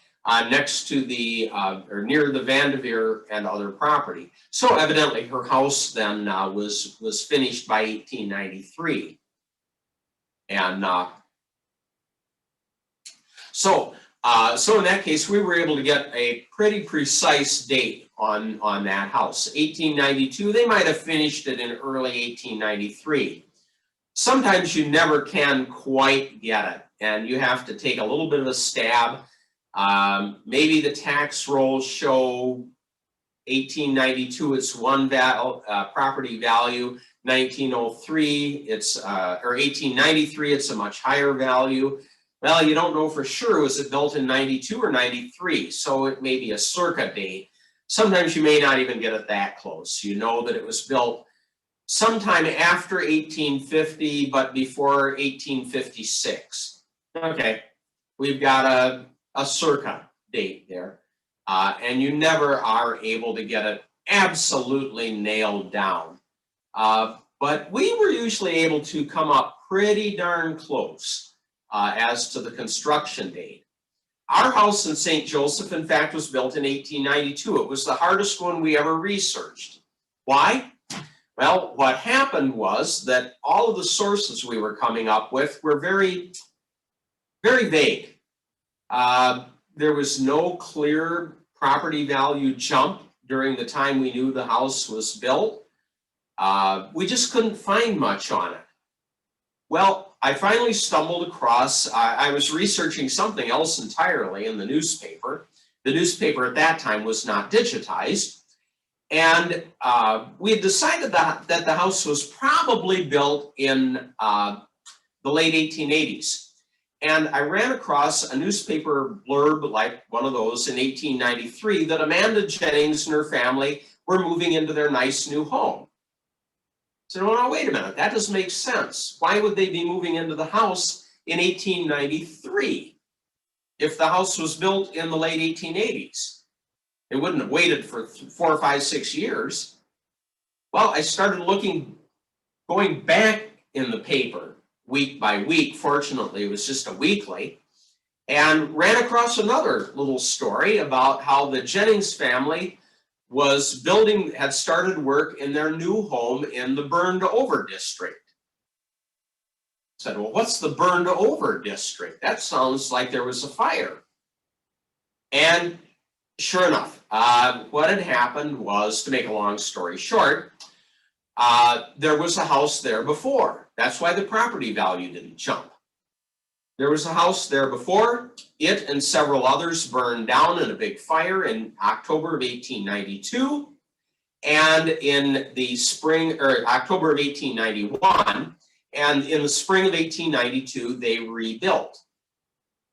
next to the, or near the Vanderveer and other property. So evidently her house then was finished by 1893. And so in that case, we were able to get a pretty precise date on that house. 1892, they might have finished it in early 1893. Sometimes you never can quite get it, and you have to take a little bit of a stab. Maybe the tax rolls show 1892, it's one property value. 1903, or 1893, it's a much higher value. Well, you don't know for sure, was it built in 92 or 93? So it may be a circa date. Sometimes you may not even get it that close. You know that it was built sometime after 1850, but before 1856. Okay, we've got a circa date there. And you never are able to get it absolutely nailed down. But we were usually able to come up pretty darn close as to the construction date. Our house in St. Joseph, in fact, was built in 1892. It was the hardest one we ever researched. Why? Well, what happened was that all of the sources we were coming up with were very, very vague. There was no clear property value jump during the time we knew the house was built. We just couldn't find much on it. Well, I finally stumbled across, I was researching something else entirely in the newspaper. The newspaper at that time was not digitized. And we had decided that the house was probably built in the late 1880s. And I ran across a newspaper blurb like one of those in 1893 that Amanda Jennings and her family were moving into their nice new home. So no, wait a minute, that doesn't make sense. Why would they be moving into the house in 1893 if the house was built in the late 1880s? They wouldn't have waited for 4, 5, 6 years. Well, I started going back in the paper week by week. Fortunately, it was just a weekly, and ran across another little story about how the Jennings family had started work in their new home in the burned over district. I said, well, what's the burned over district? That sounds like there was a fire. And sure enough, what had happened was, to make a long story short, there was a house there before. That's why the property value didn't jump. There was a house there before. It and several others burned down in a big fire in October of 1892. And in the spring, or October of 1891, and in the spring of 1892, they rebuilt.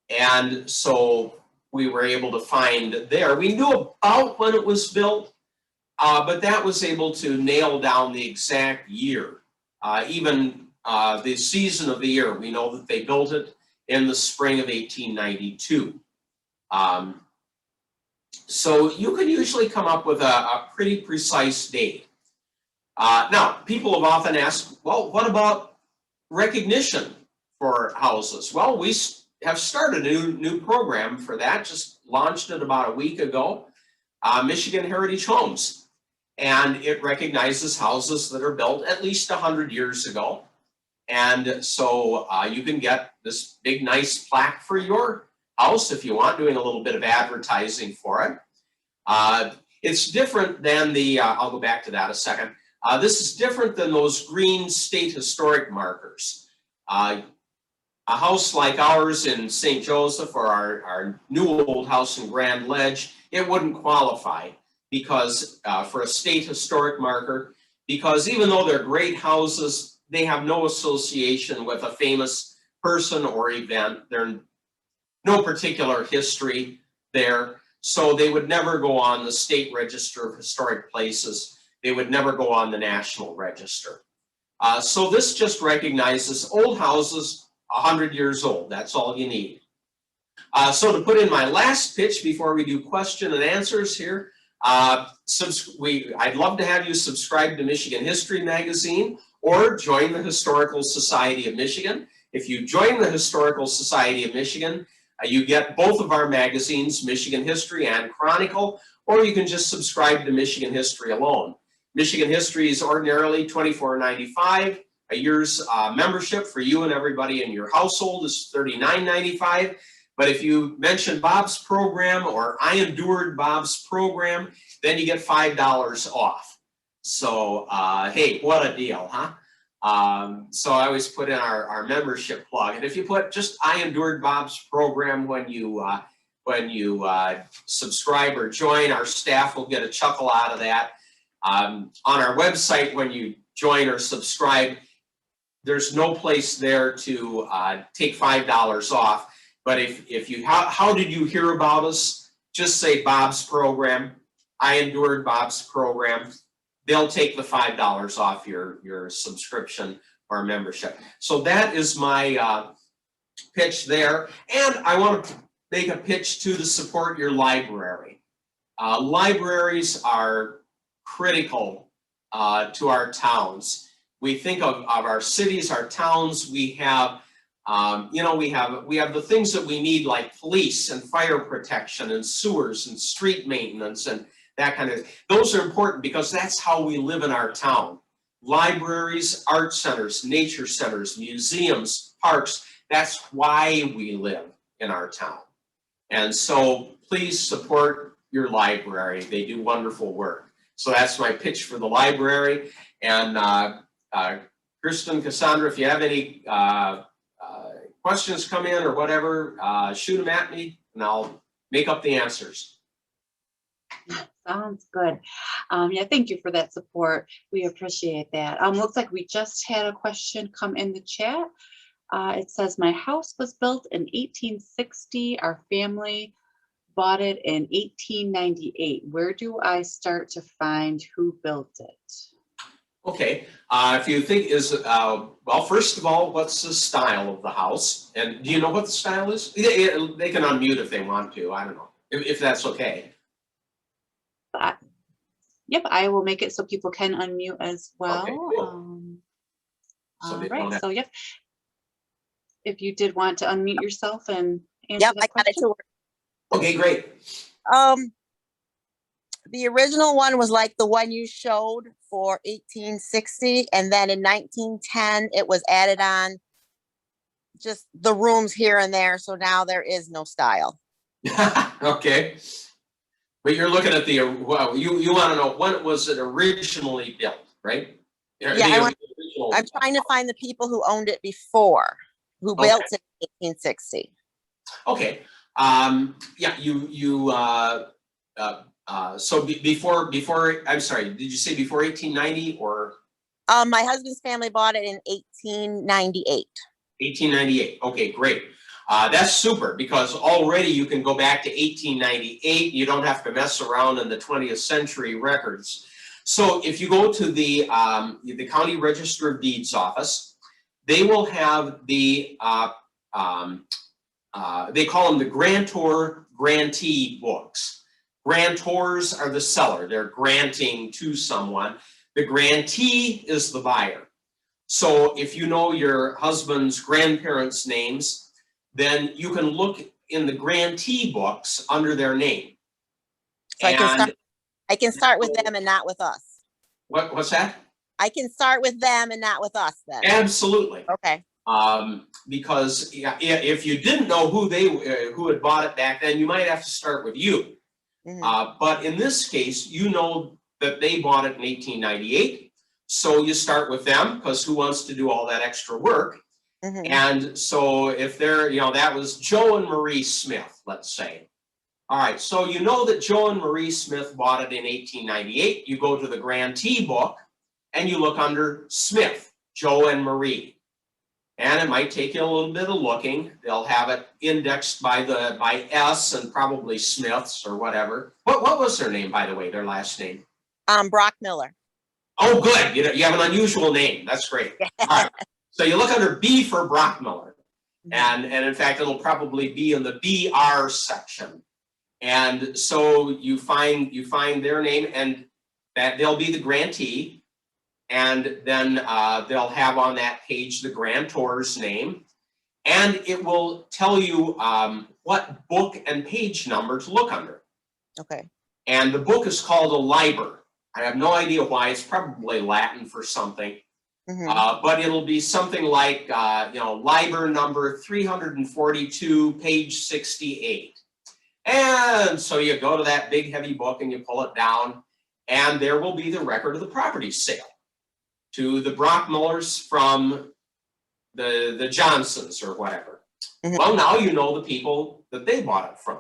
And so we were able to find there. We knew about when it was built, but that was able to nail down the exact year. Even the season of the year, we know that they built it in the spring of 1892. So you can usually come up with a pretty precise date. Now, people have often asked, well, what about recognition for houses? Well, we have started a new program for that, just launched it about a week ago, Michigan Heritage Homes. And it recognizes houses that are built at least 100 years ago. And so you can get this big, nice plaque for your house if you want, doing a little bit of advertising for it. It's different than I'll go back to that a second. This is different than those green state historic markers. A house like ours in St. Joseph, or our new old house in Grand Ledge, it wouldn't qualify because for a state historic marker, because even though they're great houses, they have no association with a famous person or event. There's no particular history there. So they would never go on the State Register of Historic Places. They would never go on the National Register. So this just recognizes old houses 100 years old. That's all you need. So to put in my last pitch before we do question and answers here, I'd love to have you subscribe to Michigan History Magazine or join the Historical Society of Michigan. If you join the Historical Society of Michigan, you get both of our magazines, Michigan History and Chronicle, or you can just subscribe to Michigan History alone. Michigan History is ordinarily $24.95. A year's membership for you and everybody in your household is $39.95. But if you mention Bob's program or I endured Bob's program, then you get $5 off. So, hey, what a deal, huh? So I always put in our membership plug. And if you put just I endured Bob's program when you subscribe or join, our staff will get a chuckle out of that. On our website, when you join or subscribe, there's no place there to take $5 off. But if you, how did you hear about us? Just say Bob's program, I endured Bob's program. They'll take the $5 off your subscription or membership. So that is my pitch there. And I want to make a pitch to support your library. Libraries are critical to our towns. We think of our cities, our towns, we have You know, we have the things that we need, like police and fire protection and sewers and street maintenance and that kind of, those are important because that's how we live in our town. Libraries, art centers, nature centers, museums, parks, that's why we live in our town. And so please support your library. They do wonderful work. So that's my pitch for the library. And Kristen, Cassandra, if you have any questions come in or whatever, shoot them at me and I'll make up the answers. Sounds good. Yeah, thank you for that support. We appreciate that. Looks like we just had a question come in the chat. It says, my house was built in 1860. Our family bought it in 1898. Where do I start to find who built it? Okay, if you think well, first of all, what's the style of the house? And do you know what the style is? They can unmute if they want to, I don't know, if that's okay. Yep, I will make it so people can unmute as well. Okay, cool. All right, so yep. If you did want to unmute yourself and answer Yep, that I got it question. to work. Okay, great. The original one was like the one you showed for 1860, and then in 1910 it was added on just the rooms here and there, so now there is no style. Okay. But you're looking at the, well, you want to know when was it originally built, right? Yeah, I'm trying to find the people who owned it before, who built it in 1860. Okay. Yeah, so before, I'm sorry, did you say before 1890 or? My husband's family bought it in 1898. 1898, okay, great. That's super because already you can go back to 1898. You don't have to mess around in the 20th century records. So if you go to the County Register of Deeds office, they will have the, they call them the grantor grantee books. Grantors are the seller. They're granting to someone. The grantee is the buyer. So if you know your husband's grandparents' names, then you can look in the grantee books under their name. So I can start with them and not with us. What's that? I can start with them and not with us then. Absolutely. Okay. Because if you didn't know who had bought it back then, you might have to start with you. Mm-hmm. But in this case, you know that they bought it in 1898. So you start with them because who wants to do all that extra work? Mm-hmm. And so if they're, that was Joe and Marie Smith, let's say. All right, so you know that Joe and Marie Smith bought it in 1898. You go to the grantee book and you look under Smith, Joe and Marie. And it might take you a little bit of looking. They'll have it indexed by S and probably Smith's or whatever. What was their name, by the way, their last name? Brock Miller. Oh, good. You have an unusual name. That's great. All right. So you look under B for Brock Miller. And in fact, it'll probably be in the BR section. And so you find their name and that they'll be the grantee. And then they'll have on that page the grantor's name. And it will tell you what book and page number to look under. Okay. And the book is called a liber. I have no idea why. It's probably Latin for something. Mm-hmm. But it'll be something like, liber number 342, page 68. And so you go to that big heavy book and you pull it down, and there will be the record of the property sale to the Brock Millers from the Johnsons or whatever. Mm-hmm. Well, now you know the people that they bought it from.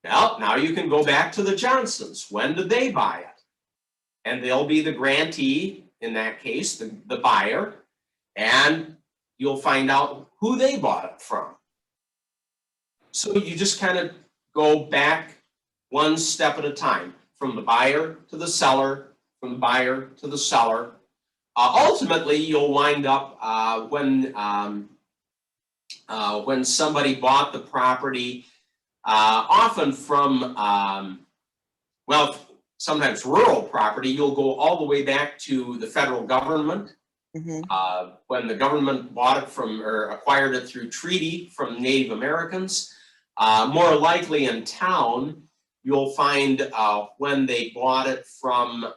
Well, now you can go back to the Johnsons. When did they buy it? And they'll be the grantee, in that case, the buyer, and you'll find out who they bought it from. So you just kind of go back one step at a time, from the buyer to the seller, from the buyer to the seller. Ultimately, you'll wind up when somebody bought the property, often from, sometimes rural property, you'll go all the way back to the federal government When the government bought it from, or acquired it through treaty from Native Americans. More likely in town, you'll find when they bought it from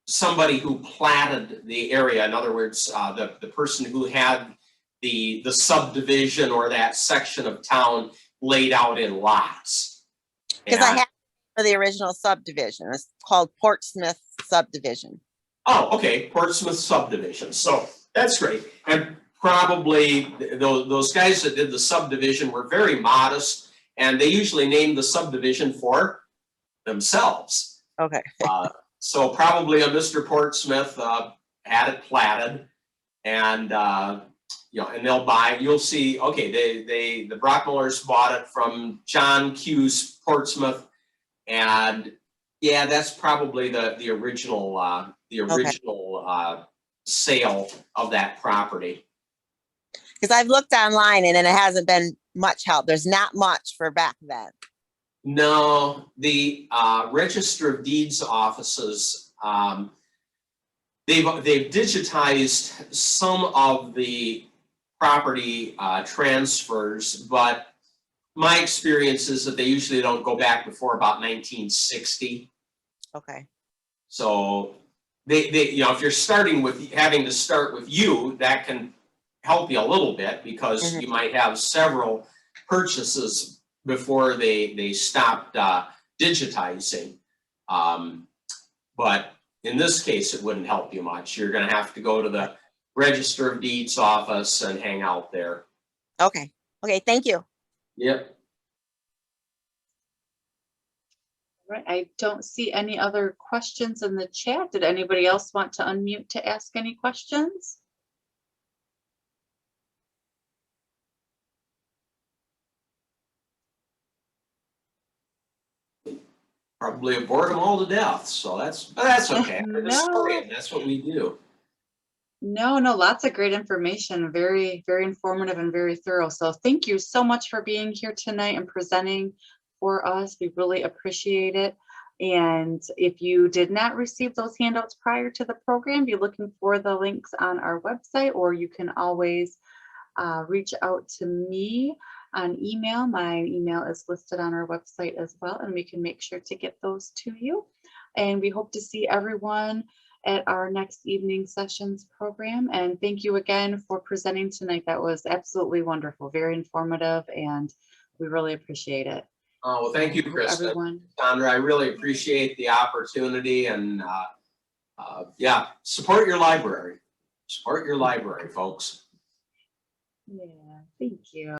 somebody who platted the area. In other words, the person who had the subdivision or that section of town laid out in lots. Because I have for the original subdivision. It's called Portsmouth subdivision. Oh, okay, Portsmouth subdivision. So that's great. And probably those guys that did the subdivision were very modest, and they usually named the subdivision for themselves. Okay. So probably a Mr. Portsmouth had it platted, and you know, and they'll buy. You'll see. Okay, the Brockmullers bought it from John Q's Portsmouth, and yeah, that's probably the original sale of that property. Because I've looked online and it hasn't been much help. There's not much for back then. No, the Register of Deeds offices, they've digitized some of the property transfers, but my experience is that they usually don't go back before about 1960. Okay. So they you know, if you're starting with having to start with you, that can help you a little bit, because you might have several purchases before they stopped digitizing. But in this case, it wouldn't help you much. You're going to have to go to the Register of Deeds office and hang out there. Okay. Okay. Thank you. Yep. Right, I don't see any other questions in the chat. Did anybody else want to unmute to ask any questions? Probably have bored them all to death, so that's okay. We're No. historian, that's what we do. No, lots of great information. Very, very informative and very thorough. So thank you so much for being here tonight and presenting for us. We really appreciate it. And if you did not receive those handouts prior to the program, be looking for the links on our website, or you can always reach out to me on email. My email is listed on our website as well, and we can make sure to get those to you. And we hope to see everyone at our next evening sessions program. And thank you again for presenting tonight. That was absolutely wonderful, very informative, and we really appreciate it. Oh, well, thank you, Krista. Everyone. Sandra, I really appreciate the opportunity, and yeah, support your library. Support your library, folks. Yeah, thank you.